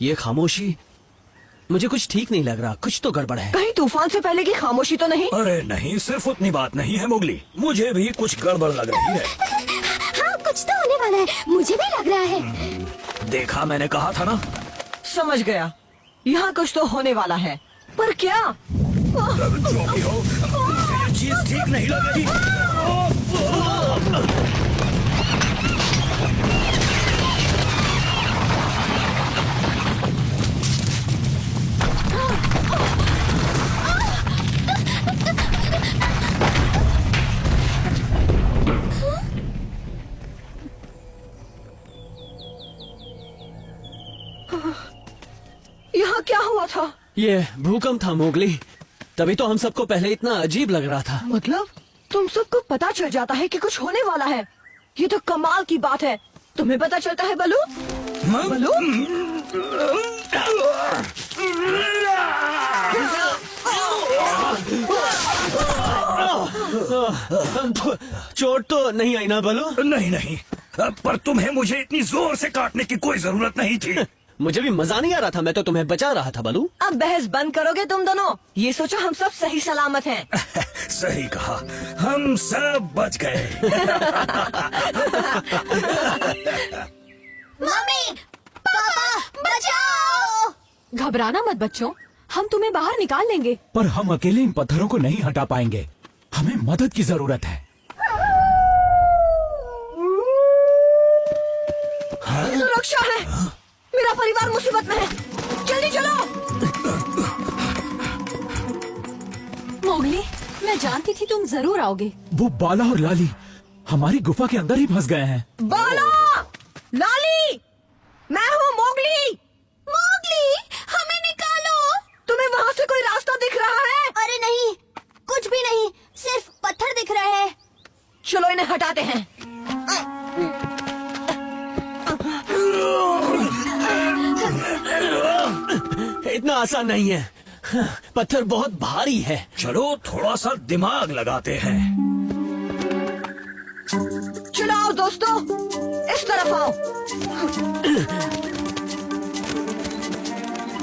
ये खामोशी, मुझे कुछ ठीक नहीं लग रहा, कुछ तो गड़बड़ है। कहीं तूफान से पहले की खामोशी तो नहीं? अरे नहीं, सिर्फ उतनी बात नहीं है मोगली, मुझे भी कुछ गड़बड़ लग रही है। हाँ, कुछ तो होने वाला है, मुझे भी लग रहा है। देखा, मैंने कहा था ना। समझ गया, यहाँ कुछ तो होने वाला है, पर क्या? जो भी हो, मुझे ये चीज ठीक नहीं लग रही। यहाँ क्या हुआ था? ये भूकंप था मोगली, तभी तो हम सबको पहले इतना अजीब लग रहा था। मतलब तुम सबको पता चल जाता है कि कुछ होने वाला है? ये तो कमाल की बात है। तुम्हें पता चलता है बलू? बलू? चोट तो नहीं आई ना बलू? नहीं नहीं, पर तुम्हें मुझे इतनी जोर से काटने की कोई जरूरत नहीं थी। मुझे भी मजा नहीं आ रहा था, मैं तो तुम्हें बचा रहा था बलू। अब बहस बंद करोगे तुम दोनों? ये सोचो हम सब सही सलामत हैं। सही कहा, हम सब बच गए। मम्मी, पापा, बचाओ! घबराना मत बच्चों, हम तुम्हें बाहर निकाल लेंगे। पर हम अकेले इन पत्थरों को नहीं हटा पाएंगे, हमें मदद की जरूरत है। सुरक्षा है, मेरा परिवार मुसीबत में है, जल्दी चलो। मोगली, मैं जानती थी तुम जरूर आओगे। वो बाला और लाली हमारी गुफा के अंदर ही फंस गए हैं। बाला, लाली, मैं हूँ मोगली। मोगली, हमें निकालो! तुम्हें वहाँ से कोई रास्ता दिख रहा है? अरे नहीं, कुछ भी नहीं, सिर्फ पत्थर दिख रहे हैं। चलो इन्हें हटाते हैं। इतना आसान नहीं है, पत्थर बहुत भारी है। चलो थोड़ा सा दिमाग लगाते हैं। चलो आओ दोस्तों, इस तरफ आओ।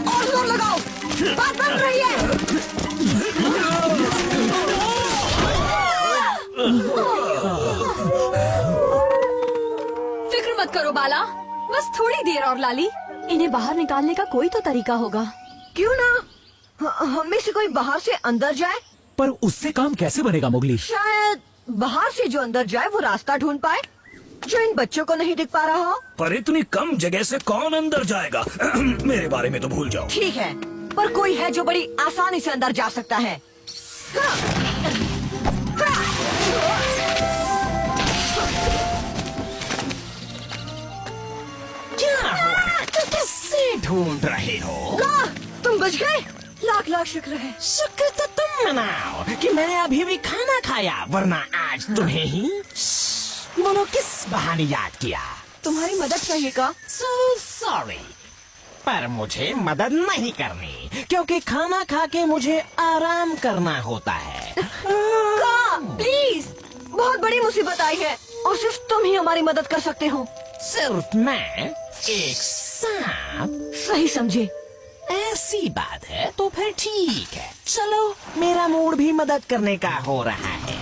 और जोर लगाओ, बात बन रही है। फिक्र मत करो बाला, बस थोड़ी देर और लाली, इन्हें बाहर निकालने का कोई तो तरीका होगा। क्यों ना हम में से कोई बाहर से अंदर जाए? पर उससे काम कैसे बनेगा मोगली? शायद बाहर से जो अंदर जाए वो रास्ता ढूंढ पाए जो इन बच्चों को नहीं दिख पा रहा हो। पर इतनी कम जगह से कौन अंदर जाएगा? मेरे बारे में तो भूल जाओ। ठीक है, पर कोई है जो बड़ी आसानी से अंदर जा सकता है। किससे ढूंढ रहे हो? तुम बच गए, लाख लाख शुक्र है। शुक्र तो तुम मनाओ कि मैंने अभी भी खाना खाया, वरना आज तुम्हें ही। बोलो किस बहाने याद किया? तुम्हारी मदद चाहिए का? So sorry, पर मुझे मदद नहीं करनी, क्योंकि खाना खा के मुझे आराम करना होता है। का, प्लीज, बहुत बड़ी मुसीबत आई है और सिर्फ तुम ही हमारी मदद कर सकते हो। सिर्फ मैं? एक सांप? सही समझे। ऐसी बात है तो फिर ठीक है, चलो मेरा मूड भी मदद करने का हो रहा है।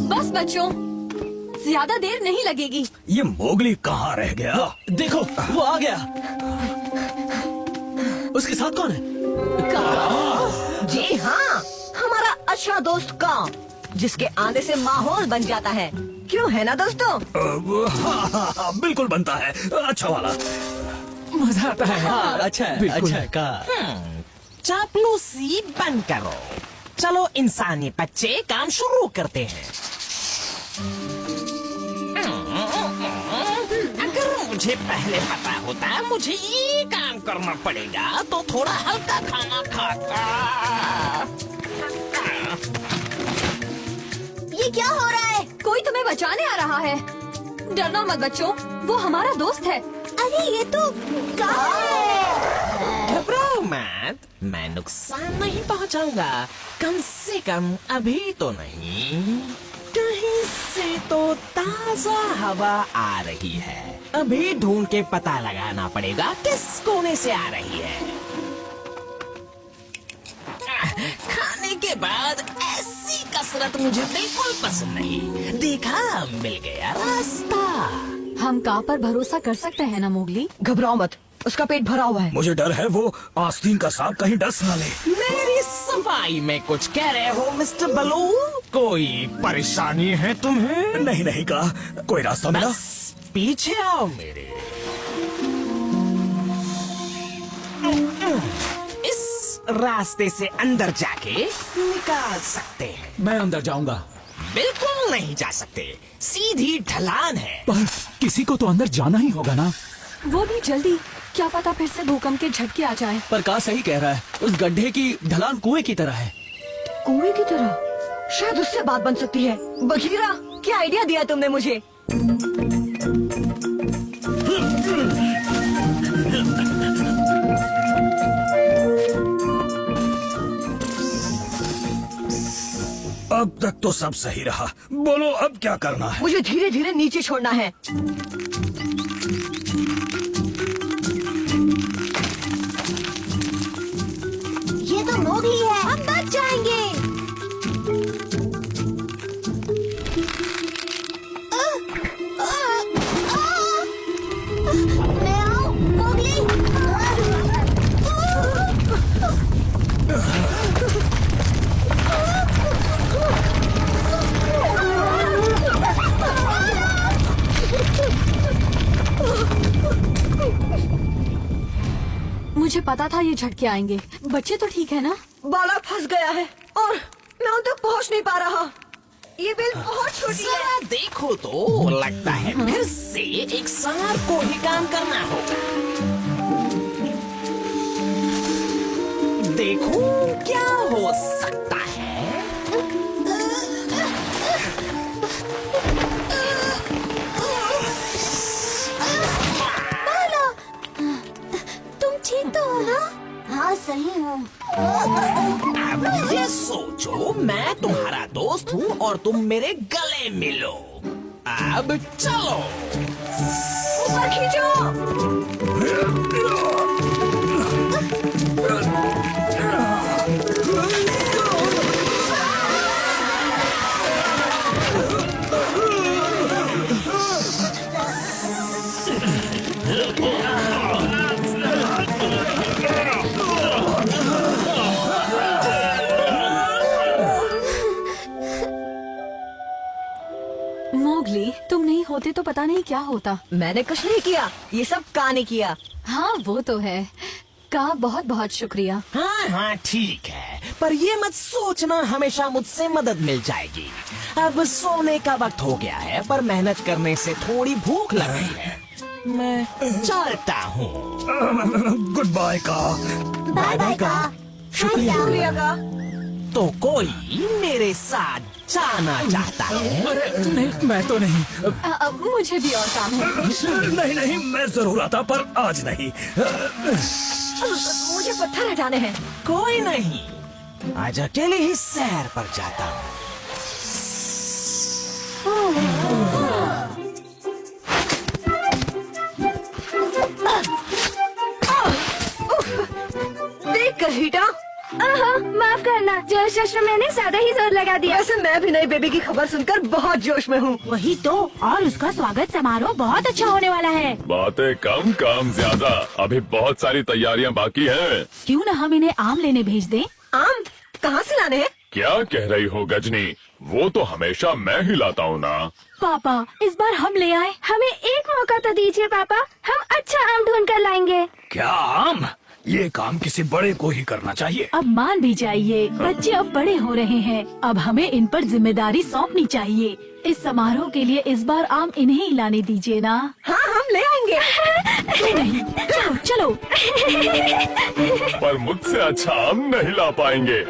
बस बच्चों, ज्यादा देर नहीं लगेगी। ये मोगली कहाँ रह गया? देखो, वो आ गया। उसके साथ कौन है? जी हाँ, हमारा अच्छा दोस्त का, जिसके आने से माहौल बन जाता है। क्यों, है ना दोस्तों? हाँ, बिल्कुल बनता है, अच्छा वाला। मजा आता है। हाँ, अच्छा है, बिल्कुल। अच्छा है का। चापलूसी बंद करो, चलो इंसानी बच्चे काम शुरू करते हैं। अगर मुझे पहले पता होता मुझे ये काम करना पड़ेगा तो थोड़ा हल्का खाना खाता। ये क्या हो रहा है? कोई तुम्हें बचाने आ रहा है। डरना मत बच्चों, वो हमारा दोस्त है। अरे ये तो घबराओ मत, मैं नुकसान नहीं पहुंचाऊंगा, कम से कम अभी तो नहीं। कहीं इससे तो ताजा हवा आ रही है। अभी ढूंढ के पता लगाना पड़ेगा किस कोने से आ रही है। खाने के बाद ऐसी कसरत मुझे बिल्कुल पसंद नहीं। देखा, मिल गया रास्ता। हम का पर भरोसा कर सकते हैं ना मोगली? घबराओ मत, उसका पेट भरा हुआ है। मुझे डर है वो आस्तीन का सांप कहीं डस ना ले। मेरी सफाई में कुछ कह रहे हो मिस्टर बलून? कोई परेशानी है तुम्हें? नहीं नहीं कहा, कोई रास्ता मिला? बस पीछे आओ मेरे। इस रास्ते से अंदर जाके निकाल सकते हैं। मैं अंदर जाऊंगा। बिल्कुल नहीं जा सकते, सीधी ढलान है। पर किसी को तो अंदर जाना ही होगा ना। वो भी जल्दी, क्या पता फिर से भूकंप के झटके आ जाए। पर का सही कह रहा है, उस गड्ढे की ढलान कुएं की तरह है। कुएं की तरह? शायद उससे बात बन सकती है। बघीरा, क्या आइडिया दिया तुमने मुझे? अब तक तो सब सही रहा, बोलो अब क्या करना है? मुझे धीरे धीरे नीचे छोड़ना है। ये तो मोगली है, हम बच जाएंगे। मैं आऊं, मोगली। मुझे पता था ये झटके आएंगे। बच्चे तो ठीक है ना? बाला फंस गया है और मैं उन तक पहुंच नहीं पा रहा। ये बेल बहुत छोटी है। जरा देखो तो, लगता है फिर से एक सांप को ही काम करना होगा। देखो क्या हो सकता है। तुम ठीक तो हो ना? हाँ सही हूँ। अब ये सोचो, मैं तुम्हारा दोस्त हूँ और तुम मेरे गले मिलो। अब चलो। ऊपर खींचो। मोगली, तुम नहीं होते तो पता नहीं क्या होता। मैंने कुछ नहीं किया, ये सब का ने किया। हाँ वो तो है। का बहुत बहुत शुक्रिया। हाँ हाँ ठीक है, पर ये मत सोचना हमेशा मुझसे मदद मिल जाएगी। अब सोने का वक्त हो गया है, पर मेहनत करने से थोड़ी भूख लग रही है। मैं चलता हूँ। गुड बाय का। बाय बाय का। शुक्रिया का। तो कोई मेरे साथ जाना चाहता है? अरे नहीं, मैं तो नहीं। मुझे भी और काम है। नहीं नहीं, मैं जरूर आता, पर आज नहीं। मुझे पत्थर हटाने हैं। कोई नहीं, आज अकेले ही सैर पर जाता हूँ। देख कर हीटा। माफ करना, जोश जोश में मैंने ज्यादा ही जोर लगा दिया। वैसे मैं भी नई बेबी की खबर सुनकर बहुत जोश में हूँ। वही तो, और उसका स्वागत समारोह बहुत अच्छा होने वाला है। बातें कम काम ज्यादा, अभी बहुत सारी तैयारियां बाकी हैं। क्यों न हम इन्हें आम लेने भेज दें? आम कहाँ से लाने हैं? क्या कह रही हो गजनी, वो तो हमेशा मैं ही लाता हूँ ना। पापा, इस बार हम ले आए। हमें एक मौका तो दीजिए पापा, हम अच्छा आम ढूंढ कर लाएंगे। क्या आम? ये काम किसी बड़े को ही करना चाहिए। अब मान भी जाइए, बच्चे अब बड़े हो रहे हैं। अब हमें इन पर जिम्मेदारी सौंपनी चाहिए। इस समारोह के लिए इस बार आम इन्हें ही लाने दीजिए ना। हाँ हम ले आएंगे। क्यों नहीं, चलो चलो। पर मुझसे अच्छा आम नहीं ला पाएंगे।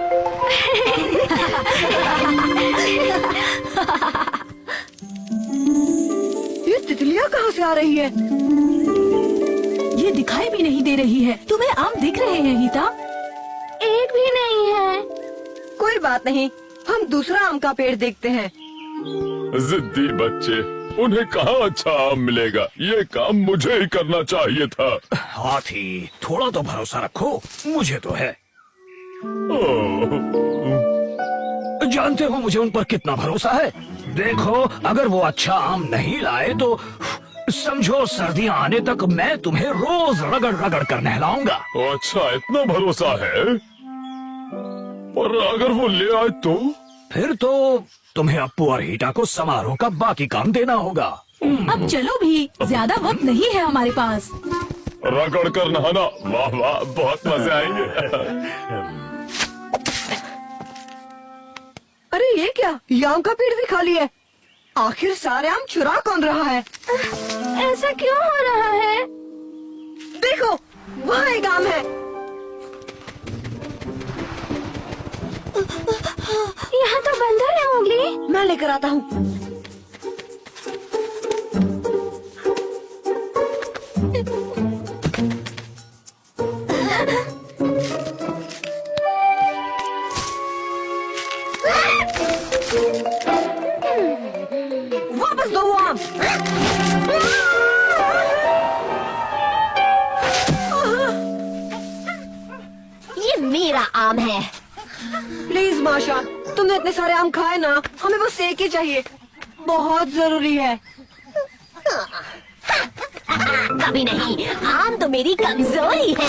ये तितलियाँ कहाँ से आ रही है? ये दिखाई भी नहीं दे रही है। तुम्हें आम दिख रहे हैं गीता? एक भी नहीं है। कोई बात नहीं, हम दूसरा आम का पेड़ देखते हैं। जिद्दी बच्चे, उन्हें कहाँ अच्छा आम मिलेगा। ये काम मुझे ही करना चाहिए था। हाथी, थोड़ा तो भरोसा रखो, मुझे तो है। ओह, जानते हो मुझे उन पर कितना भरोसा है। देखो, अगर वो अच्छा आम नहीं लाए तो समझो सर्दियां आने तक मैं तुम्हें रोज रगड़ रगड़ कर नहलाऊंगा। अच्छा इतना भरोसा है। पर अगर वो ले आए तो? फिर तो तुम्हें अप्पू और हीटा को समारोह का बाकी काम देना होगा। अब चलो भी, ज्यादा वक्त नहीं है हमारे पास। रगड़ कर नहाना, वाह वाह, बहुत मजे आएंगे। अरे ये क्या, ये आम का पेड़ भी खाली है। आखिर सारे आम चुरा कौन रहा है? ऐसा क्यों हो रहा है? देखो, वहाँ एक आम है। यहाँ तो बंदर है मोगली। मैं लेकर आता हूँ। वापस दो वो आम। ये मेरा आम है। प्लीज माशा, तुमने इतने सारे आम खाए ना, हमें बस एक ही चाहिए, बहुत जरूरी है। कभी नहीं, आम तो मेरी कमजोरी है।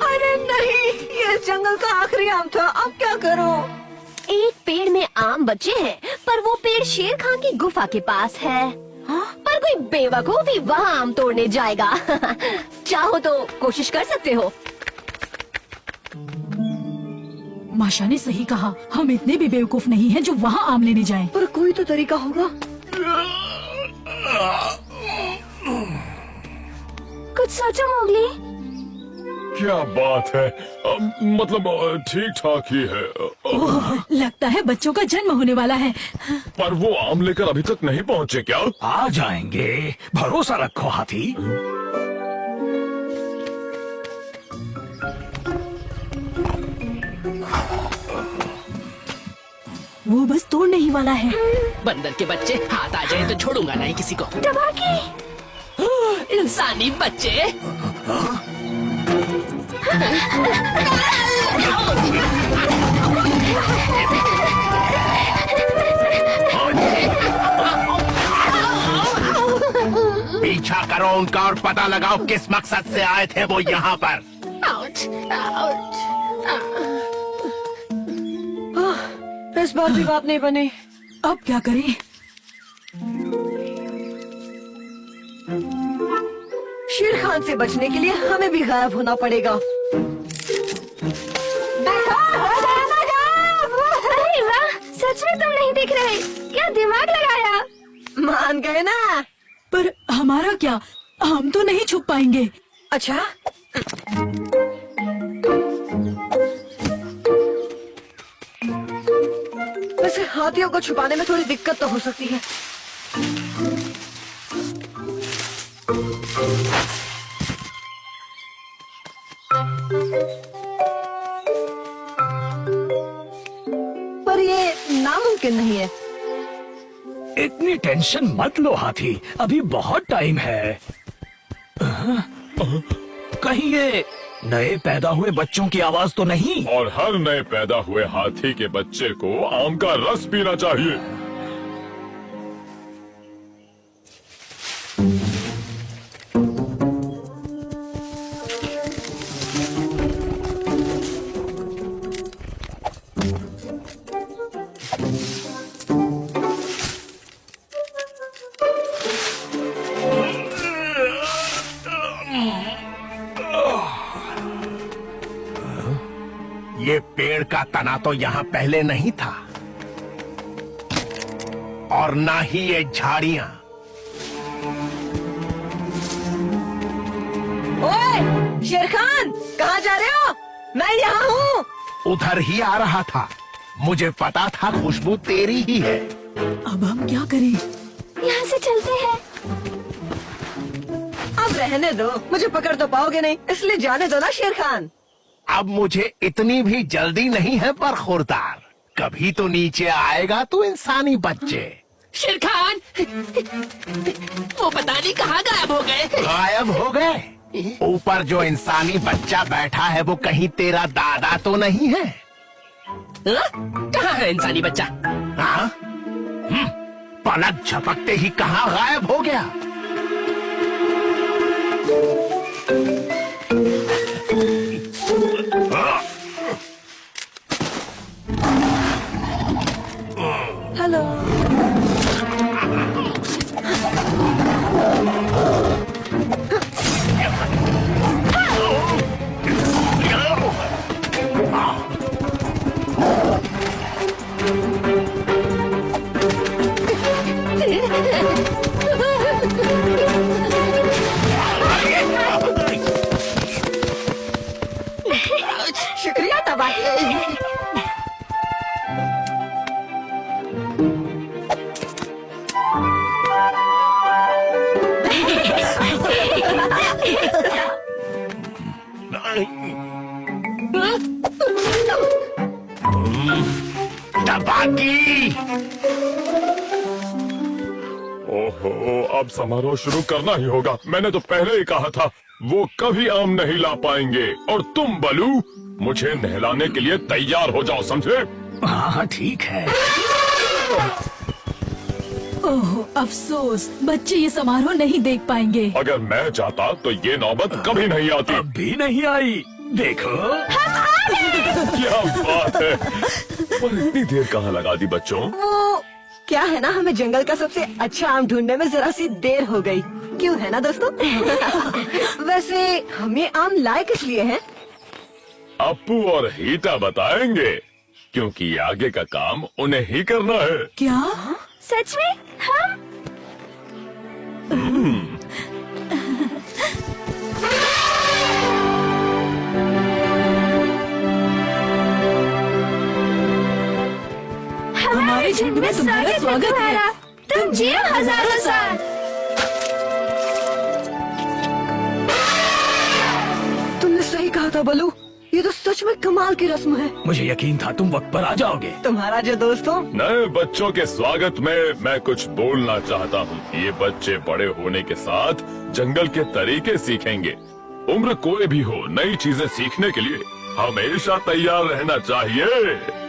अरे नहीं, ये जंगल का आखिरी आम था, अब क्या करूं? एक पेड़ में आम बचे हैं, पर वो पेड़ शेर खान की गुफा के पास है। पर कोई बेवकूफ ही वहाँ आम तोड़ने जाएगा। चाहो तो कोशिश कर सकते हो। माशा ने सही कहा, हम इतने भी बेवकूफ नहीं हैं जो वहाँ आम लेने जाएं। पर कोई तो तरीका होगा। कुछ सोचो मोगली। क्या बात है, मतलब ठीक ठाक ही है। ओह, लगता है बच्चों का जन्म होने वाला है। पर वो आम लेकर अभी तक नहीं पहुँचे क्या? आ जाएंगे, भरोसा रखो हाथी। वो बस तोड़ने ही वाला है। बंदर के बच्चे, हाथ आ जाए तो छोड़ूंगा नहीं किसी को। टबाकी। इंसानी बच्चे। पीछा करो उनका और पता लगाओ किस मकसद से आए थे वो यहाँ पर। इस बार भी बात नहीं बनी। अब क्या करें? शेर खान से बचने के लिए हमें भी गायब होना पड़ेगा। अरे वाह, सच में तुम नहीं दिख रहे। क्या दिमाग लगाया? मान गए ना? पर हमारा क्या, हम तो नहीं छुप पाएंगे। अच्छा, वैसे हाथियों को छुपाने में थोड़ी दिक्कत तो हो सकती है। पर ये नामुमकिन नहीं है। इतनी टेंशन मत लो हाथी, अभी बहुत टाइम है। कहीं ये नए पैदा हुए बच्चों की आवाज तो नहीं? और हर नए पैदा हुए हाथी के बच्चे को आम का रस पीना चाहिए। ये पेड़ का तना तो यहाँ पहले नहीं था, और ना ही ये झाड़ियाँ। ओए, शेर खान, कहाँ जा रहे हो? मैं यहाँ हूँ। उधर ही आ रहा था, मुझे पता था खुशबू तेरी ही है। अब हम क्या करें? यहाँ से चलते हैं। अब रहने दो, मुझे पकड़ तो पाओगे नहीं, इसलिए जाने दो ना शेर खान। अब मुझे इतनी भी जल्दी नहीं है पर खुरदार, कभी तो नीचे आएगा तू इंसानी बच्चे। शेर खान, वो पता नहीं कहाँ गायब हो गए। गायब हो गए? ऊपर जो इंसानी बच्चा बैठा है वो कहीं तेरा दादा तो नहीं है? हाँ? कहाँ है इंसानी बच्चा? हाँ? पलक झपकते ही कहाँ गायब हो गया? हेलो। शुक्रिया तबाही। तबाकी। ओहो, अब समारोह शुरू करना ही होगा। मैंने तो पहले ही कहा था वो कभी आम नहीं ला पाएंगे। और तुम बलू, मुझे नहलाने के लिए तैयार हो जाओ, समझे? हाँ ठीक है। ओह अफसोस, बच्चे ये समारोह नहीं देख पाएंगे। अगर मैं चाहता तो ये नौबत कभी नहीं आती। अब भी नहीं आई, देखो। क्या बात है। और इतनी देर कहाँ लगा दी बच्चों? वो क्या है ना, हमें जंगल का सबसे अच्छा आम ढूंढने में जरा सी देर हो गई। क्यों है ना दोस्तों? वैसे हम ये आम लाए किस लिए हैं? अप्पू और हीटा बताएंगे, क्योंकि आगे का काम उन्हें ही करना है। क्या? सच में? हम? हमारे झुंड में तुम्हारा स्वागत है। तुम जियो हजारों साल। तुमने सही कहा था बलू, ये तो सच में कमाल की रस्म है। मुझे यकीन था तुम वक्त पर आ जाओगे। तुम्हारा जो दोस्त हो। नए बच्चों के स्वागत में मैं कुछ बोलना चाहता हूँ। ये बच्चे बड़े होने के साथ जंगल के तरीके सीखेंगे। उम्र कोई भी हो, नई चीजें सीखने के लिए हमेशा तैयार रहना चाहिए।